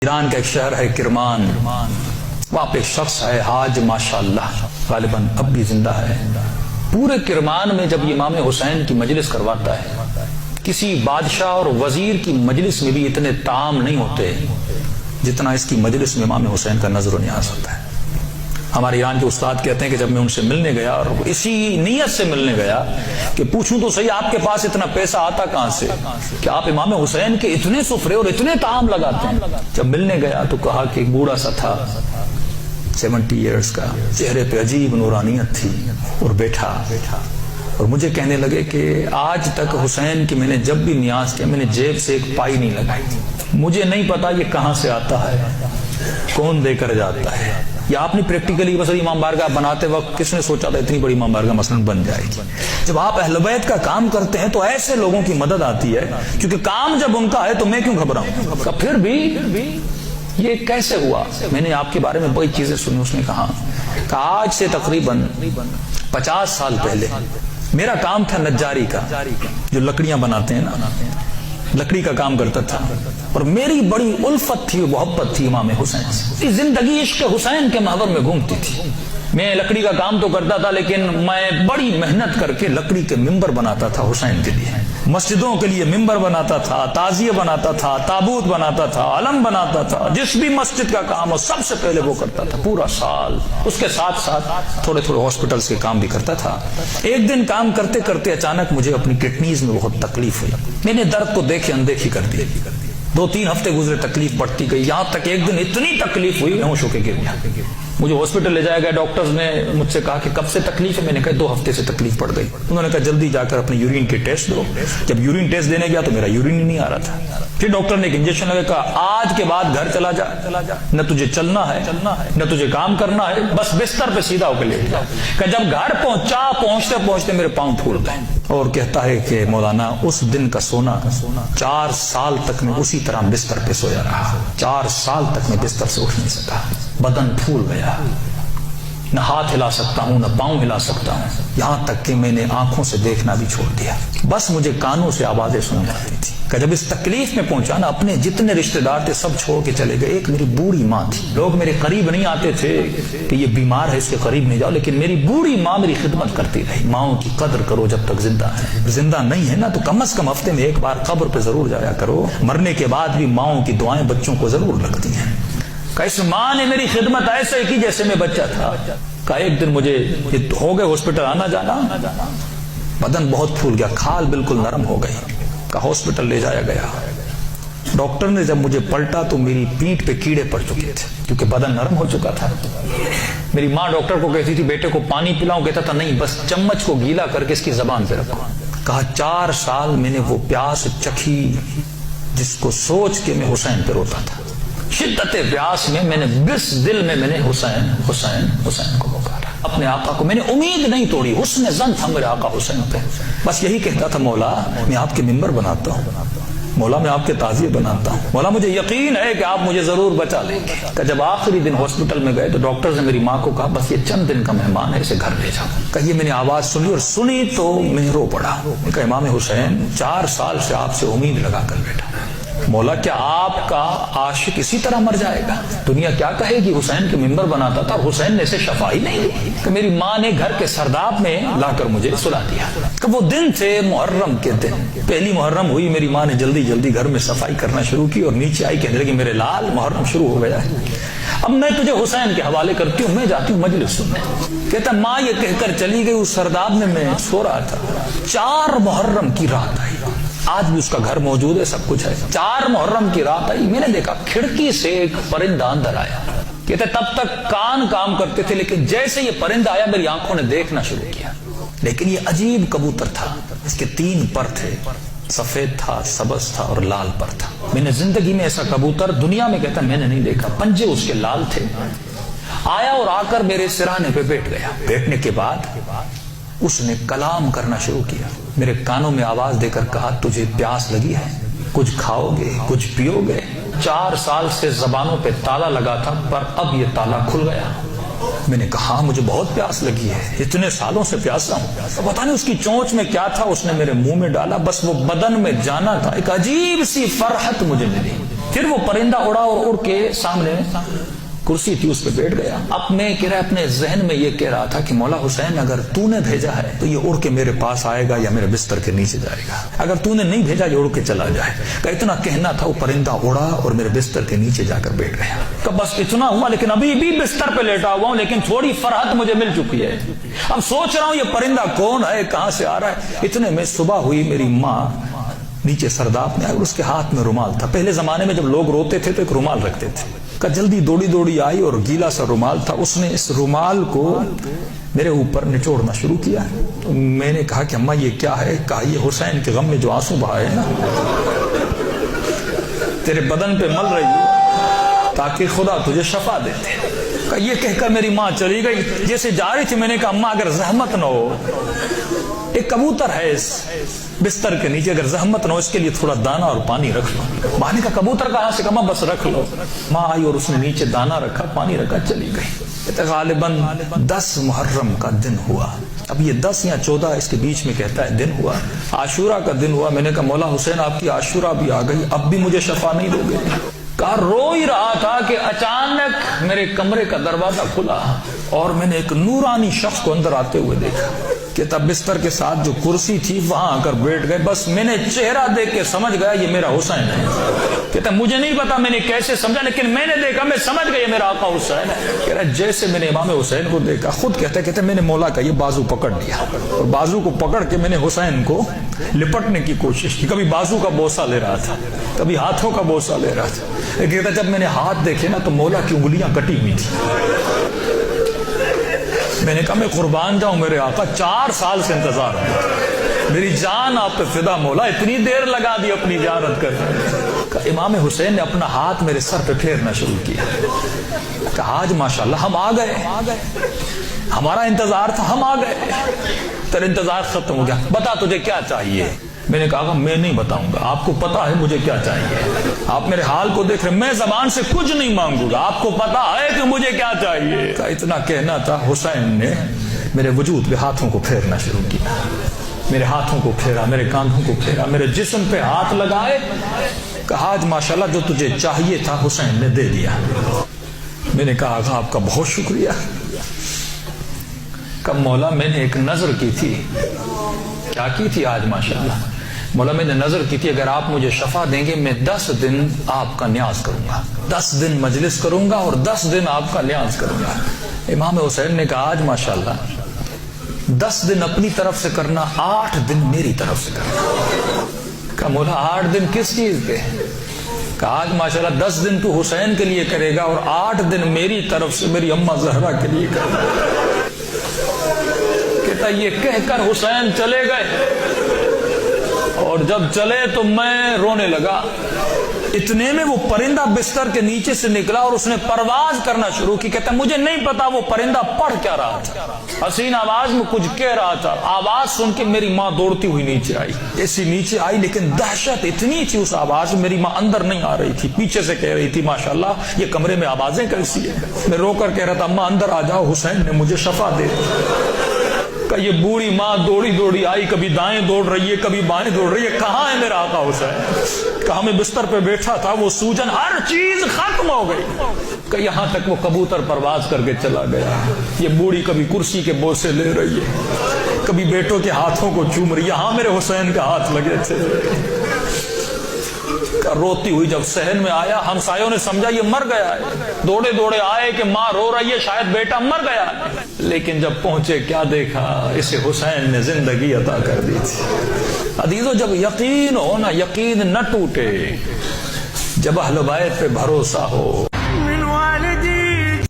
ایران کا ایک شہر ہے کرمان، وہاں پہ ایک شخص ہے حاج ماشاءاللہ، غالباً اب بھی زندہ ہے۔ پورے کرمان میں جب امام حسین کی مجلس کرواتا ہے، کسی بادشاہ اور وزیر کی مجلس میں بھی اتنے طعام نہیں ہوتے جتنا اس کی مجلس میں امام حسین کا نظر و نیاز ہوتا ہے۔ ہمارے ایران کے استاد کہتے ہیں کہ جب میں ان سے ملنے گیا اور اسی نیت سے ملنے گیا کہ پوچھوں تو صحیح آپ کے پاس اتنا پیسہ آتا کہاں سے کہ آپ امام حسین کے اتنے سفرے اور اتنے طعام لگاتے ہیں۔ جب ملنے گیا تو کہا کہ ایک بوڑھا سا تھا 70 ایئرز کا، چہرے پہ عجیب نورانیت تھی، اور بیٹھا اور مجھے کہنے لگے کہ آج تک حسین کی میں نے جب بھی نیاز کیا میں نے جیب سے ایک پائی نہیں لگائی، مجھے نہیں پتا یہ کہاں سے آتا ہے، کون دے کر جاتا ہے۔ یا آپ نے پریکٹیکلی بس امام بارگاہ بناتے وقت کس نے سوچا تھا اتنی بڑی امام بارگاہ مثلا بن جائے گی؟ جب آپ اہل بیت کا کام کرتے ہیں تو ایسے لوگوں کی مدد آتی ہے، کیونکہ کام جب ان کا ہے تو میں کیوں گھبراؤں؟ پھر بھی یہ کیسے ہوا؟ میں نے آپ کے بارے میں بڑی چیزیں سنی۔ اس نے کہا کہ آج سے تقریباً 50 سال پہلے میرا کام تھا نجاری کا، جو لکڑیاں بناتے ہیں نا، لکڑی کا کام کرتا تھا، اور میری بڑی الفت تھی، محبت تھی امام حسین سے۔ زندگی عشق حسین کے محور میں گھومتی تھی۔ میں لکڑی کا کام تو کرتا تھا لیکن میں بڑی محنت کر کے لکڑی کے ممبر بناتا تھا حسین کے لیے، مسجدوں کے لیے ممبر بناتا تھا، تعزیہ بناتا تھا، تابوت بناتا تھا، علم بناتا تھا، جس بھی مسجد کا کام ہو سب سے پہلے وہ کرتا تھا پورا سال۔ اس کے ساتھ ساتھ تھوڑے تھوڑے ہاسپٹلز کے کام بھی کرتا تھا۔ ایک دن کام کرتے کرتے اچانک مجھے اپنی کڈنیز میں بہت تکلیف ہوئی، میں نے درد کو دیکھے اندیکھی کر دی۔ 2-3 ہفتے گزرے، تکلیف بڑھتی گئی، یہاں تک ایک دن اتنی تکلیف ہوئی میں ہوش ہو کے گر گیا۔ مجھے ہاسپٹل لے جایا گیا، ڈاکٹرز نے مجھ سے کہا کہ کب سے تکلیف ہے؟ میں نے کہا 2 ہفتے سے تکلیف پڑ گئی۔ انہوں نے کہا جلدی جا کر اپنے یورین کے ٹیسٹ دو۔ جب یورین ٹیسٹ دینے گیا تو میرا یورین ہی نہیں آ رہا تھا۔ پھر ڈاکٹر نے ایک انجیکشن لگا، کہا آج کے بعد گھر چلا جا، نہ تجھے چلنا ہے نہ تجھے کام کرنا ہے، بس بستر پہ سیدھا ہو کے لیٹ جا۔ کہ جب گھر پہنچا، پہنچتے پہنچتے میرے پاؤں پھول گئے۔ اور کہتا ہے کہ مولانا اس دن کا سونا 4 سال تک میں اسی طرح بستر پہ سویا رہا۔ 4 سال تک میں بستر سے اٹھ نہیں سکا، بدن پھول گیا، نہ ہاتھ ہلا سکتا ہوں نہ پاؤں ہلا سکتا ہوں، یہاں تک کہ میں نے آنکھوں سے دیکھنا بھی چھوڑ دیا، بس مجھے کانوں سے آوازیں سنائی آتی تھی۔ کہ جب اس تکلیف میں پہنچا نا، اپنے جتنے رشتہ دار تھے سب چھوڑ کے چلے گئے۔ ایک میری بوڑھی ماں تھی، لوگ میرے قریب نہیں آتے تھے کہ یہ بیمار ہے اس کے قریب نہیں جاؤ، لیکن میری بوڑھی ماں میری خدمت کرتی رہی۔ ماؤں کی قدر کرو جب تک زندہ ہے، زندہ نہیں ہے نا تو کم از کم ہفتے میں ایک بار قبر پہ ضرور جایا کرو۔ مرنے کے بعد بھی ماؤں کی دعائیں بچوں کو ضرور لگتی ہیں۔ کہ اس ماں نے میری خدمت ایسے کی جیسے میں بچہ تھا۔ کہ ایک دن مجھے ہو گئے ہاسپٹل آنا جانا، بدن بہت پھول گیا، کھال بالکل نرم ہو گئی۔ کہ ہاسپٹل لے جایا گیا، ڈاکٹر نے جب مجھے پلٹا تو میری پیٹھ پہ کیڑے پڑ چکے تھے کیونکہ بدن نرم ہو چکا تھا۔ میری ماں ڈاکٹر کو کہتی تھی بیٹے کو پانی پلاؤں، کہتا تھا نہیں، بس چمچ کو گیلا کر کے اس کی زبان پہ رکھو۔ کہا 4 سال میں نے وہ پیاس چکھی جس کو سوچ کے میں حسین پہ روتا تھا۔ شدت پیاس میں میں نے بس دل میں نے حسین حسین حسین کو پکارا، اپنے آقا کو۔ میں نے امید نہیں توڑی، حسن ظن تھا میرے آقا حسین پہ۔ بس یہی کہتا تھا مولا میں آپ کے ممبر بناتا ہوں، مولا میں آپ کے تعزیے بناتا ہوں، مولا مجھے یقین ہے کہ آپ مجھے ضرور بچا لیں گے۔ کہ جب آخری دن ہاسپٹل میں گئے تو ڈاکٹر نے میری ماں کو کہا بس یہ چند دن کا مہمان ہے، اسے گھر لے جاؤ۔ کہ یہ میں نے آواز سنی اور سنی تو میں رو پڑا۔ کہ امام حسین 4 سال سے آپ سے امید لگا کر بیٹھا، مولا کیا آپ کا عاشق اسی طرح مر جائے گا؟ دنیا کیا کہے گی حسین کے ممبر بناتا تھا، حسین نے اسے شفا ہی نہیں دی۔ کہ میری ماں نے گھر کے سرداب میں لا کر مجھے سلا دیا۔ کہ وہ دن تھے محرم کے دن، پہلی محرم ہوئی، میری ماں نے جلدی جلدی گھر میں صفائی کرنا شروع کی اور نیچے آئی کہنے لگی میرے لال محرم شروع ہو گیا ہے، اب میں تجھے حسین کے حوالے کرتی ہوں، میں جاتی ہوں مجلس سننے۔ کہتا ماں یہ کہہ کر چلی گئی، اس سرداب میں سو رہا تھا۔ 4 محرم کی رات آئی، آج بھی اس کا گھر موجود ہے، سب کچھ ہے۔ 4 محرم کی رات آئی، میں نے دیکھا کھڑکی سے ایک پرندہ اندر آیا۔ کہتے تب تک کان کام کرتے تھے لیکن جیسے یہ پرندہ آیا میری آنکھوں نے دیکھنا شروع کیا۔ لیکن یہ عجیب کبوتر تھا، اس کے 3 پر تھے، سفید تھا، سبز تھا اور لال پر تھا۔ میں نے زندگی میں ایسا کبوتر دنیا میں کہتا میں نے نہیں دیکھا، پنجے اس کے لال تھے۔ آیا اور آ کر میرے سرانے پہ بیٹھ گیا۔ بیٹھنے کے بعد اس نے کلام کرنا شروع کیا، میرے کانوں میں آواز دے کر کہا تجھے پیاس لگی ہے، کچھ کھاؤ گے، کچھ پیو گے؟ 4 سال سے زبانوں پہ تالا لگا تھا پر اب یہ تالا کھل گیا۔ میں نے کہا مجھے بہت پیاس لگی ہے، اتنے سالوں سے پیاسا ہوں۔ پتہ نہیں اس کی چونچ میں کیا تھا، اس نے میرے منہ میں ڈالا، بس وہ بدن میں جانا تھا، ایک عجیب سی فرحت مجھے ملی۔ پھر وہ پرندہ اڑا اور اڑ کے سامنے کرسی تھی اس پہ بیٹھ گیا. اب میں کہہ رہا اپنے ذہن میں یہ کہہ رہا تھا کہ مولا حسین اگر تو نے بھیجا ہے تو یہ اڑ کے میرے پاس آئے گا یا میرے بستر کے نیچے جائے گا, اگر تو نے نہیں بھیجا یہ اڑ کے چلا جائے گا. اتنا کہنا تھا, وہ پرندہ اڑا اور میرے بستر کے نیچے جا کر بیٹھ گیا. کہ بس اتنا ہوا, لیکن ابھی بھی بستر پہ لیٹا ہوا ہوں, لیکن تھوڑی فرحت مجھے مل چکی ہے. اب سوچ رہا ہوں یہ پرندہ کون ہے, کہاں سے آ رہا ہے. اتنے میں صبح ہوئی, میری ماں نیچے سرداب میں آئی اور اس کے ہاتھ میں رومال تھا. پہلے زمانے میں جب لوگ روتے تھے تو ایک رومال رکھتے تھے. کہ جلدی دوڑی آئی اور گیلا سا رومال تھا, اس نے اس رومال کو میرے اوپر نچوڑنا شروع کیا. تو میں نے کہا کہ اماں یہ کیا ہے؟ کہا یہ حسین کے غم میں جو آنسو بہائے نا تیرے بدن پہ مل رہی ہو تاکہ خدا تجھے شفا دیتے. کہ یہ کہہ کر میری ماں چلی گئی. جیسے جا رہی تھی میں نے کہا اماں اگر زحمت نہ ہو, ایک کبوتر ہے اس بستر کے نیچے, اگر زحمت نہ ہو اس کے لیے تھوڑا دانا اور پانی رکھ لو. ماں نے کہا کبوتر کہاں سے؟ کہا بس رکھ لو. ماں آئی اور اس نے نیچے دانا رکھا, پانی رکھا, چلی گئی. غالباً 10 محرم کا دن ہوا. اب یہ 10 یا 14 اس کے بیچ میں کہتا ہے دن ہوا. عاشورہ کا دن ہوا. میں نے کہا مولا حسین آپ کی عاشورہ بھی آ گئی, اب بھی مجھے شفا نہیں دو گے؟ کہا رو ہی رہا تھا کہ اچانک میرے کمرے کا دروازہ کھلا اور میں نے ایک نورانی شخص کو اندر آتے ہوئے دیکھا. کہ تب بستر کے ساتھ جو کرسی تھی وہاں آ کر بیٹھ گئے. بس میں نے چہرہ دیکھ کے سمجھ گیا یہ میرا حسین ہے. کہتا مجھے نہیں پتا میں نے کیسے سمجھا, لیکن میں نے دیکھا, میں سمجھ گیا یہ میرا آقا حسین ہے. کہہ رہا جیسے میں نے امام حسین کو دیکھا, خود کہتے میں نے مولا کا یہ بازو پکڑ لیا اور بازو کو پکڑ کے میں نے حسین کو لپٹنے کی کوشش کی. کبھی بازو کا بوسہ لے رہا تھا, کبھی ہاتھوں کا بوسہ لے رہا تھا. کہتا جب میں نے ہاتھ دیکھے نا تو مولا کی انگلیاں کٹی ہوئی تھی. میں نے کہا میں قربان جاؤں میرے آقا, 4 سال سے انتظار ہے, میری جان آپ پہ فدا مولا, اتنی دیر لگا دی اپنی زیارت کرنے. امام حسین نے اپنا ہاتھ میرے سر پہ پھیرنا شروع کیا. کہا آج ماشاءاللہ ہم آ گئے, ہمارا انتظار تھا, ہم آ گئے, تیرا انتظار ختم ہو گیا, بتا تجھے کیا چاہیے. میں نے کہا میں نہیں بتاؤں گا, آپ کو پتا ہے مجھے کیا چاہیے. آپ میرے حال کو دیکھ رہے, میں زبان سے کچھ نہیں مانگوں گا, آپ کو پتا ہے کہ مجھے کیا چاہیے. اتنا کہنا تھا, حسین نے میرے وجود پہ ہاتھوں کو پھیرنا شروع کیا. میرے ہاتھوں کو پھیرا, میرے کاندھوں کو پھیرا, میرے جسم پہ ہاتھ لگائے. کہا آج ماشاءاللہ جو تجھے چاہیے تھا حسین نے دے دیا. میں نے کہا آقا آپ کا بہت شکریہ. کہ مولا میں نے ایک نظر کی تھی. کیا کی تھی؟ آج ماشاءاللہ مولا میں نے نظر کی تھی اگر آپ مجھے شفا دیں گے میں 10 دن آپ کا نیاز کروں گا, 10 دن مجلس کروں گا اور 10 دن آپ کا نیاز کروں گا. امام حسین نے کہا آج ماشاءاللہ 10 دن اپنی طرف سے کرنا, 8 دن میری طرف سے کرنا. کہا مولا 8 دن کس چیز کے؟ کہا آج ماشاءاللہ 10 دن تو حسین کے لیے کرے گا اور 8 دن میری طرف سے میری اماں زہرا کے لیے کرے گا. کہتا یہ کہہ کر حسین چلے گئے اور جب چلے تو میں رونے لگا. اتنے میں وہ پرندہ بستر کے نیچے سے نکلا اور اس نے پرواز کرنا شروع کی. کہتا مجھے نہیں پتا وہ پرندہ پڑھ کیا رہا تھا, حسین آواز میں کچھ کہہ رہا تھا. آواز سن کے میری ماں دوڑتی ہوئی نیچے آئی. ایسی نیچے آئی لیکن دہشت اتنی تھی اس آواز میں, میری ماں اندر نہیں آ رہی تھی, پیچھے سے کہہ رہی تھی ماشاءاللہ یہ کمرے میں آوازیں کیسی ہے. میں رو کر کہہ رہا تھا اماں اندر آ جاؤ, حسین نے مجھے شفا دے. کہ یہ بوڑھی ماں دوڑی آئی, کبھی دائیں دوڑ رہی ہے کبھی بائیں دوڑ رہی ہے. کہاں ہے میرا آقا حسین؟ کہاں میں بستر پہ بیٹھا تھا, وہ سوجن ہر چیز ختم ہو گئی. کہ یہاں تک وہ کبوتر پرواز کر کے چلا گیا. یہ بوڑھی کبھی کرسی کے بوسے لے رہی ہے, کبھی بیٹوں کے ہاتھوں کو چوم رہی ہے. یہاں میرے حسین کا ہاتھ لگے تھے. روتی ہوئی جب صحن میں آیا, ہمسایوں نے سمجھا یہ مر گیا ہے. دوڑے آئے کہ ماں رو رہی ہے, شاید بیٹا مر گیا ہے. لیکن جب پہنچے کیا دیکھا, اسے حسین نے زندگی عطا کر دی تھی. عزیزو جب یقین ہو نا, یقین نہ ٹوٹے, جب اہل بیت پہ بھروسہ ہو.